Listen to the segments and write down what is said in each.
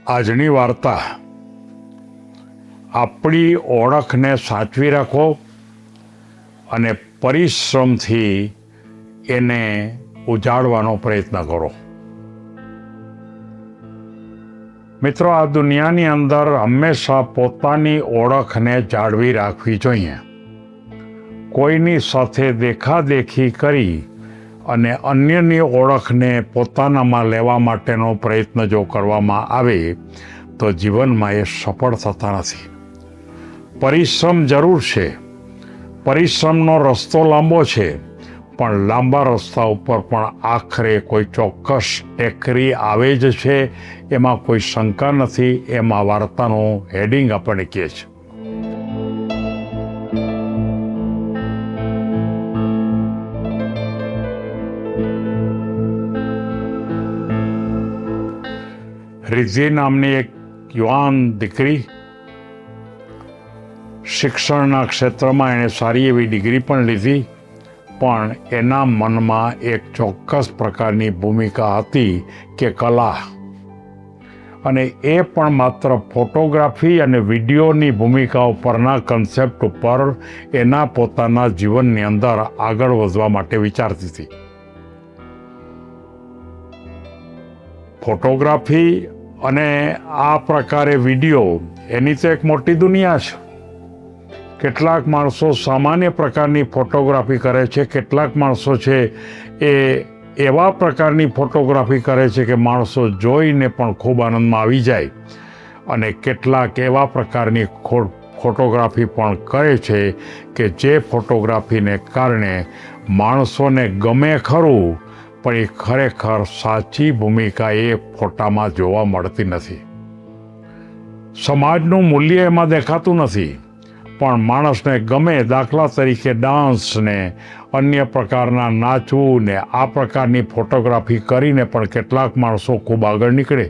આજની વાર્તા આપણી ઓળખને સાચવી રાખો અને પરિશ્રમથી એને ઉજાડવાનો પ્રયત્ન કરો. મિત્રો, આ દુનિયાની અંદર હંમેશા પોતાની ઓળખને જાળવી રાખવી જોઈએ. કોઈની સાથે દેખાદેખી કરી અને અન્યની ઓળખને પોતાનામાં લેવા માટેનો પ્રયત્ન જો કરવામાં આવે તો જીવનમાં એ સફળ થતા નથી. પરિશ્રમ જરૂર છે, પરિશ્રમનો રસ્તો લાંબો છે, પણ લાંબા રસ્તા ઉપર પણ આખરે કોઈ ચોક્કસ ટેકરી આવે જ છે, એમાં કોઈ શંકા નથી. એમાં વાર્તાનું હેડિંગ આપણને કહે છે. રિઝી નામની એક યુવાન દીકરી, શિક્ષણના ક્ષેત્રમાં એણે સારી એવી ડિગ્રી પણ લીધી, પણ એના મનમાં એક ચોક્કસ પ્રકારની ભૂમિકા હતી કે કલા, અને એ પણ માત્ર ફોટોગ્રાફી અને વિડીયોની ભૂમિકા ઉપરના કન્સેપ્ટ ઉપર એના પોતાના જીવનની અંદર આગળ વધવા માટે વિચારતી હતી. ફોટોગ્રાફી અને આ પ્રકારે વિડીયો, એની તો એક મોટી દુનિયા છે. કેટલાક માણસો સામાન્ય પ્રકારની ફોટોગ્રાફી કરે છે, કેટલાક માણસો છે એ એવા પ્રકારની ફોટોગ્રાફી કરે છે કે માણસો જોઈને પણ ખૂબ આનંદમાં આવી જાય, અને કેટલાક એવા પ્રકારની ફોટોગ્રાફી પણ કરે છે કે જે ફોટોગ્રાફીને કારણે માણસોને ગમે ખરું, પણ એ ખરેખર સાચી ભૂમિકા એ ફોટામાં જોવા મળતી નથી. સમાજનું મૂલ્ય એમાં દેખાતું નથી, પણ માણસને ગમે. દાખલા તરીકે ડાન્સને, અન્ય પ્રકારના નાચવું ને આ પ્રકારની ફોટોગ્રાફી કરીને પણ કેટલાક માણસો ખૂબ આગળ નીકળે.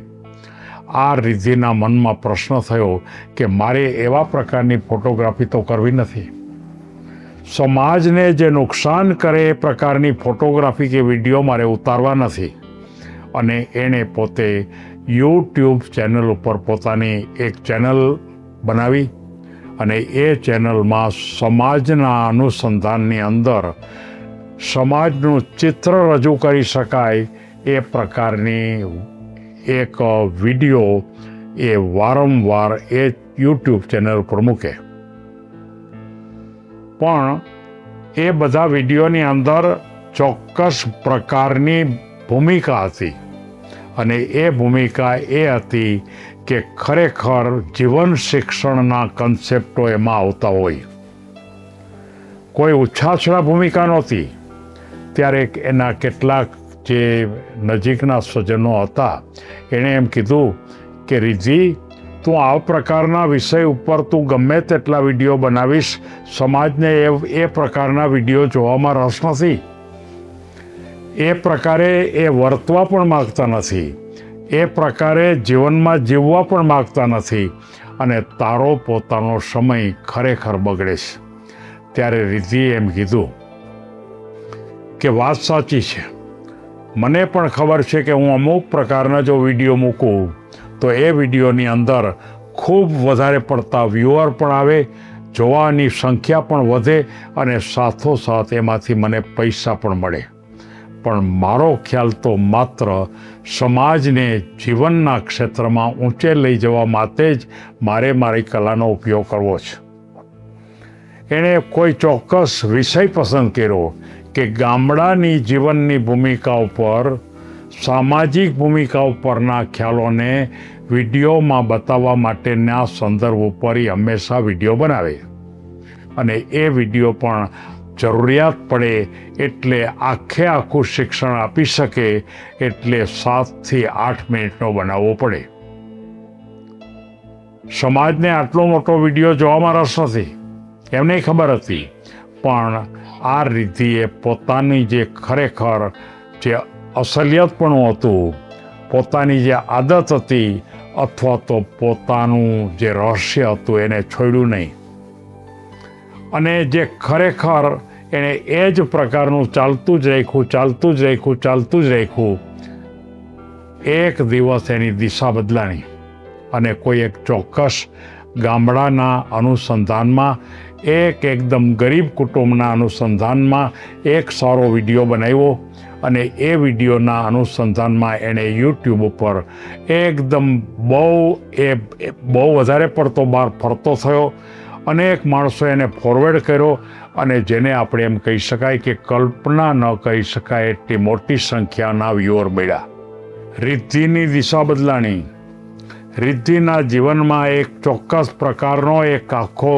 આ રિદ્ધિના મનમાં પ્રશ્ન થયો કે મારે એવા પ્રકારની ફોટોગ્રાફી તો કરવી નથી. સમાજને જે નુકસાન કરે એ પ્રકારની ફોટોગ્રાફી કે વિડીયો મારે ઉતારવા નથી. અને એણે પોતે યુટ્યુબ ચેનલ ઉપર પોતાની એક ચેનલ બનાવી, અને એ ચેનલમાં સમાજના અનુસંધાનની અંદર સમાજનું ચિત્ર રજૂ કરી શકાય એ પ્રકારની એક વિડીયો એ વારંવાર એ યુટ્યુબ ચેનલ ઉપર મૂકે. પણ એ બધા વિડીયોની અંદર ચોક્કસ પ્રકારની ભૂમિકા હતી, અને એ ભૂમિકા એ હતી કે ખરેખર જીવન શિક્ષણના કન્સેપ્ટો એમાં આવતા હોય. કોઈ ઉછાછડા ભૂમિકા નહોતી. ત્યારે એના કેટલાક જે નજીકના સ્વજનો હતા, એણે એમ કીધું કે રિઝી, તું આ પ્રકારના વિષય ઉપર તું ગમે તેટલા વિડીયો બનાવીશ, સમાજને એ પ્રકારના વિડીયો જોવામાં રસ નથી. એ પ્રકારે એ વર્તવા પણ માગતા નથી, એ પ્રકારે જીવનમાં જીવવા પણ માગતા નથી, અને તારો પોતાનો સમય ખરેખર બગડે છે. ત્યારે રિદ્ધિએ એમ કીધું કે વાત સાચી છે. મને પણ ખબર છે કે હું અમુક પ્રકારના જો વિડીયો મૂકું તો એ વિડીયોની અંદર ખૂબ વધારે પડતા વ્યુઅર પણ આવે, જોવાની સંખ્યા પણ વધે, અને સાથોસાથ એમાંથી મને પૈસા પણ મળે. પણ મારો ખ્યાલ તો માત્ર સમાજને જીવનના ક્ષેત્રમાં ઊંચે લઈ જવા માટે જ મારે મારી કલાનો ઉપયોગ કરવો છે. એણે કોઈ ચોક્કસ વિષય પસંદ કર્યો કે ગામડાની જીવનની ભૂમિકા ઉપર, સામાજિક ભૂમિકા ઉપરના ખ્યાલોને વિડીયોમાં બતાવવા માટેના સંદર્ભ ઉપર હંમેશા વિડીયો બનાવે, અને એ વિડીયો પણ જરૂરિયાત પડે એટલે આખું શિક્ષણ આપી શકે એટલે 7 થી 8 મિનિટનો બનાવવો પડે. સમાજને આટલો મોટો વિડીયો જોવામાં રસ નથી, એમને ખબર હતી. પણ આ રિદ્ધિએ પોતાની જે ખરેખર જે અસલિયતપણું હતું, પોતાની જે આદત હતી, અથવા તો પોતાનું જે રહસ્ય હતું, એને છોડ્યું નહીં. અને જે ખરેખર એણે એ જ પ્રકારનું ચાલતું જ રાખ્યું. એક દિવસ એની દિશા બદલાણી. અને કોઈ એક ચોક્કસ ગામડાના અનુસંધાનમાં એકદમ ગરીબ કુટુંબના અનુસંધાનમાં એક સારો વિડીયો બનાવ્યો અને એ વિડીયોના અનુસંધાનમાં એણે યુટ્યુબ ઉપર એકદમ બહુ વધારે પડતો બહાર ફરતો થયો. અનેક માણસો એને ફોરવર્ડ કર્યો અને જેને આપણે એમ કહી શકાય કે કલ્પના ન કહી શકાય એટલી મોટી સંખ્યાના વ્યુઅર મળ્યા. રિદ્ધિની દિશા બદલાણી. રિદ્ધિના જીવનમાં એક ચોક્કસ પ્રકારનો એક આખો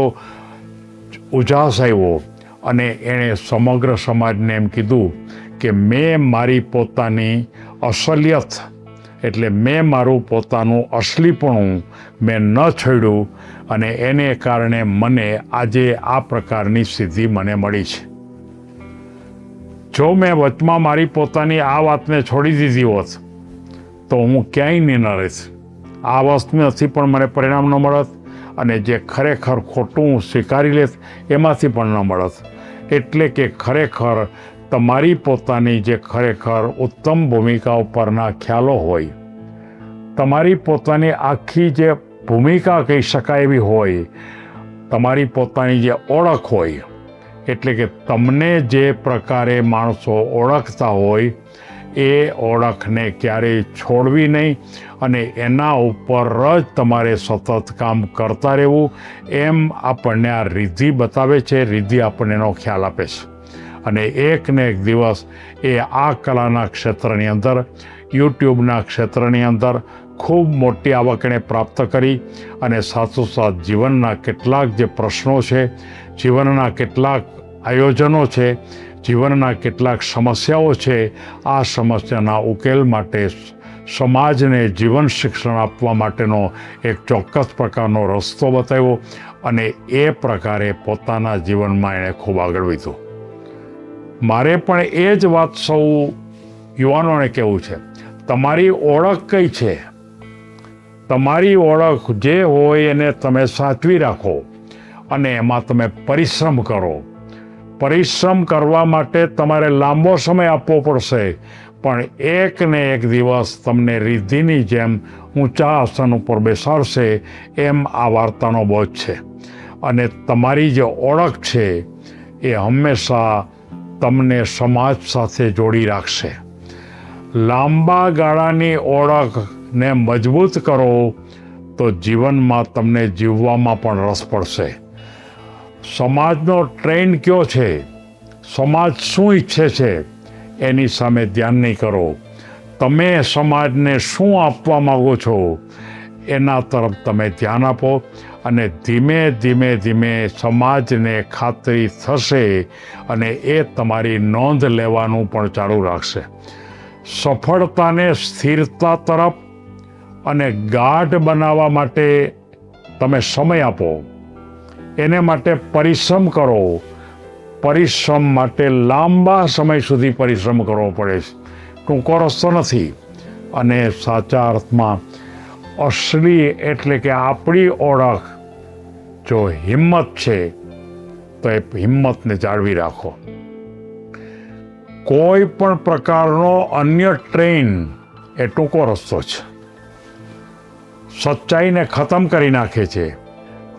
ઉજાસ આવ્યો અને એણે સમગ્ર સમાજને એમ કીધું કે મેં મારી પોતાની અસલિયત એટલે મેં મારું પોતાનું અસલીપણું મેં ન છોડ્યું અને એને કારણે મને આજે આ પ્રકારની સિદ્ધિ મને મળી છે. જો મેં વચમાં મારી પોતાની આ વાતને છોડી દીધી હોત તો હું ક્યાંય ન રહેત. આ વસ્તુમાંથી પણ મને પરિણામ ન મળત અને જે ખરેખર ખોટું હું સ્વીકારી લેત એમાંથી પણ ન મળત. એટલે કે ખરેખર તમારી પોતાની જે ખરેખર ઉત્તમ ભૂમિકા ઉપરના ખ્યાલો હોય, તમારી પોતાની આખી જે ભૂમિકા કહી શકાય એવી હોય, તમારી પોતાની જે ઓળખ હોય, એટલે કે તમને જે પ્રકારે માણસો ઓળખતા હોય એ ઓળખને ક્યારેય છોડવી નહીં અને એના ઉપર જ તમારે સતત કામ કરતા રહેવું. એમ આપણને આ રિદ્ધિ બતાવે છે. રિદ્ધિ આપણને એનો ખ્યાલ આપે છે અને એક ને એક દિવસ એ આ કલાના ક્ષેત્રની અંદર, યુટ્યુબના ક્ષેત્રની અંદર ખૂબ મોટી આવક એણે પ્રાપ્ત કરી અને સાથોસાથ જીવનના કેટલાક જે પ્રશ્નો છે, જીવનના કેટલાક આયોજનો છે, જીવનના કેટલાક સમસ્યાઓ છે, આ સમસ્યાના ઉકેલ માટે સમાજને જીવન શિક્ષણ આપવા માટેનો એક ચોક્કસ પ્રકારનો રસ્તો બતાવ્યો અને એ પ્રકારે પોતાના જીવનમાં એણે ખૂબ આગળ વધ્યું. મારે પણ એ જ વાત સૌ યુવાનોને કહેવું છે. તમારી ઓળખ કઈ છે? તમારી ઓળખ જે હોય એને તમે સાચવી રાખો અને એમાં તમે પરિશ્રમ કરો. પરિશ્રમ કરવા માટે તમારે લાંબો સમય આપવો પડશે, પણ એક ને એક દિવસ તમને રિદ્ધિની જેમ ઊંચા આસન ઉપર બેસાડશે. એમ આ વાર્તાનો બોધ છે અને તમારી જે ઓળખ છે એ હંમેશા તમને સમાજ સાથે જોડી રાખશે. લાંબા ગાળાની ઓળખને મજબૂત કરો તો જીવનમાં તમને જીવવામાં પણ રસ પડશે. સમાજનો ટ્રેન્ડ કયો છે, સમાજ શું ઈચ્છે છે એની સામે ધ્યાન નહીં કરો. તમે સમાજને શું આપવા માગો છો એના તરફ તમે ધ્યાન આપો અને ધીમે ધીમે ધીમે સમાજને ખાતરી થશે અને એ તમારી નોંધ લેવાનું પણ ચાલુ રાખશે. સફળતાને સ્થિરતા તરફ અને ગાઢ બનાવવા માટે તમે સમય આપો. એને માટે પરિશ્રમ કરો. પરિશ્રમ માટે લાંબા સમય સુધી પરિશ્રમ કરવો પડે છે. ટૂંકો રસ્તો નથી. અને સાચા અર્થમાં અસલી એટલે કે આપણી ઓળખ જો હિંમત છે તો એ હિંમતને જાળવી રાખો. કોઈ પણ પ્રકારનો અન્ય ટ્રેન એ ટૂંકો રસ્તો છે. સચ્ચાઈને ખતમ કરી નાખે છે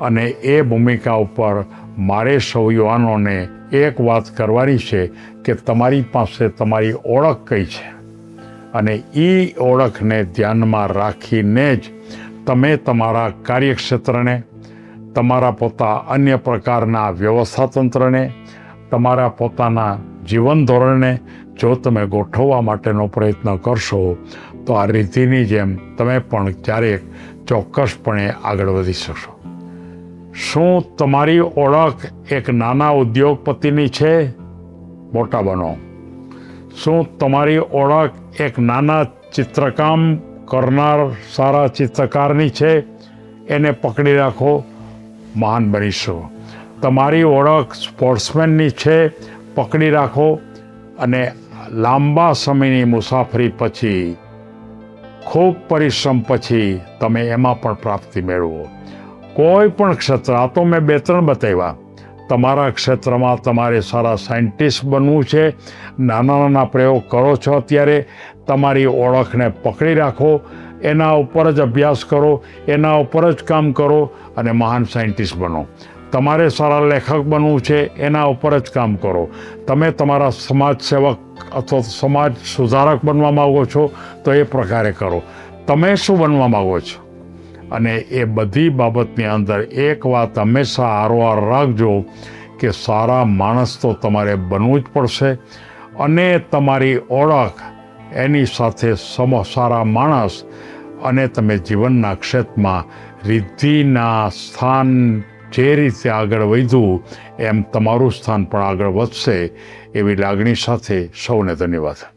અને એ ભૂમિકા ઉપર મારે સૌ યુવાનોને એક વાત કરવાની છે કે તમારી પાસે તમારી ઓળખ કઈ છે અને એ ઓળખને ધ્યાનમાં રાખીને જ તમે તમારા કાર્યક્ષેત્રને, તમારા પોતા અન્ય પ્રકારના વ્યવસ્થાતંત્રને, તમારા પોતાના જીવન ધોરણને જો તમે ગોઠવવા માટેનો પ્રયત્ન કરશો તો આ રિદ્ધિની જેમ તમે પણ ક્યારેક ચોક્કસપણે આગળ વધી શકશો. શું તમારી ઓળખ એક નાના ઉદ્યોગપતિની છે? મોટા બનો. શું તમારી ઓળખ એક નાના ચિત્રકામ કરનાર સારા ચિત્રકારની છે? એને પકડી રાખો, મહાન બનીશો. તમારી ઓળખ સ્પોર્ટ્સમેનની છે? પકડી રાખો અને લાંબા સમયની મુસાફરી પછી, ખૂબ પરિશ્રમ પછી તમે એમાં પણ પ્રાપ્તિ મેળવો. કોઈ પણ ક્ષેત્ર, આ તો મેં 2-3 બતાવ્યા. તમારા ક્ષેત્રમાં તમારે સારા સાયન્ટિસ્ટ બનવું છે, નાના નાના પ્રયોગ કરો છો અત્યારે, તમારી ઓળખને પકડી રાખો. એના ઉપર જ અભ્યાસ કરો, એના ઉપર જ કામ કરો અને મહાન સાયન્ટિસ્ટ બનો. તમારે સારા લેખક બનવું છે, એના ઉપર જ કામ કરો. તમે તમારા સમાજ સેવક અથવા સમાજ સુધારક બનવા માગો છો તો એ પ્રકારે કરો. તમે શું બનવા માગો છો? અને એ બધી બાબતની અંદર એક વાત હંમેશા આરોહાર રાખજો કે સારા માણસ તો તમારે બનવું જ પડશે અને તમારી ઓળખ એની સાથે સારા માણસ અને તમે જીવનના ક્ષેત્રમાં રિદ્ધિના સ્થાન જે રીતે આગળ વધ્યું એમ તમારું સ્થાન પણ આગળ વધશે એવી લાગણી સાથે સૌને ધન્યવાદ.